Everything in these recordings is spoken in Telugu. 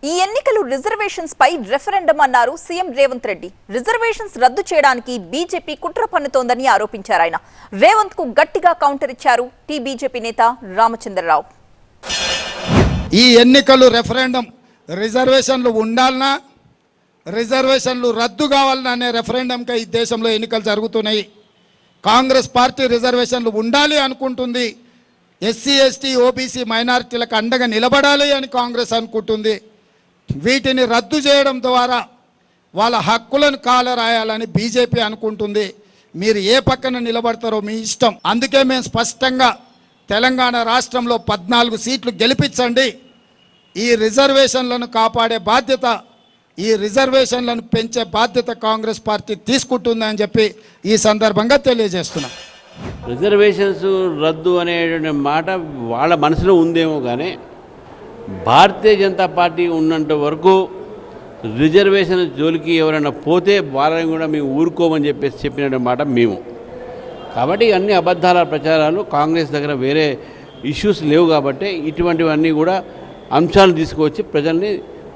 ఈ ఎన్నికలు రిజర్వేషన్స్ పై రెఫరెండం అన్నారు సీఎం రేవంత్ రెడ్డి. రిజర్వేషన్స్ రద్దు చేయడానికి బీజేపీ కుట్ర పన్నుతోందని ఆరోపించారు ఆయన. రేవంత్ కు గట్టిగా కౌంటర్ ఇచ్చారు బీజేపీ నేత రామచంద్రరావు. ఈ ఎన్నికలు రెఫరెండం రిజర్వేషన్లు ఉండాలనా రిజర్వేషన్లు రద్దు కావాలనా అనే రెఫరెండంకి ఈ దేశంలో ఎన్నికలు జరుగుతున్నాయి. కాంగ్రెస్ పార్టీ రిజర్వేషన్లు ఉండాలి అనుకుంటుంది. ఎస్సీ ఎస్టీ ఓబీసీ మైనారిటీలకు అండగా నిలబడాలి అని కాంగ్రెస్ అనుకుంటుంది. వీటిని రద్దు చేయడం ద్వారా వాళ్ళ హక్కులను కాలరాయాలని బీజేపీ అనుకుంటుంది. మీరు ఏ పక్కన నిలబడతారో మీ ఇష్టం. అందుకే మేము స్పష్టంగా తెలంగాణ రాష్ట్రంలో 14 సీట్లు గెలిపించండి, ఈ రిజర్వేషన్లను కాపాడే బాధ్యత, ఈ రిజర్వేషన్లను పెంచే బాధ్యత కాంగ్రెస్ పార్టీ తీసుకుంటుందని చెప్పి ఈ సందర్భంగా తెలియజేస్తున్నాం. రిజర్వేషన్స్ రద్దు అనేటువంటి మాట వాళ్ళ మనసులో ఉందేమో కానీ భారతీయ జనతా పార్టీ ఉన్నంత వరకు రిజర్వేషన్ జోలికి ఎవరైనా పోతే వాళ్ళని కూడా మేము ఊరుకోమని చెప్పిన మాట మేము. కాబట్టి అన్ని అబద్ధాల ప్రచారాలు, కాంగ్రెస్ దగ్గర వేరే ఇష్యూస్ లేవు కాబట్టి ఇటువంటివన్నీ కూడా అంశాలు తీసుకువచ్చి ప్రజల్ని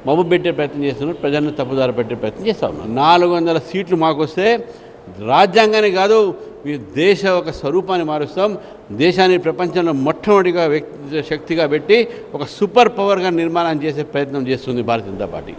మభ్యపెట్టే ప్రయత్నం చేస్తున్నారు, ప్రజల్ని తప్పుదారి పెట్టే ప్రయత్నం చేస్తూ ఉన్నారు. 400 సీట్లు మాకు వస్తే రాజ్యాంగాన్ని కాదు, మీ దేశ ఒక స్వరూపాన్ని మారుస్తాం, దేశాన్ని ప్రపంచంలో మొట్టమొదటిగా శక్తిగా పెట్టి ఒక సూపర్ పవర్గా నిర్మాణం చేసే ప్రయత్నం చేస్తుంది భారతీయ జనతా పార్టీ.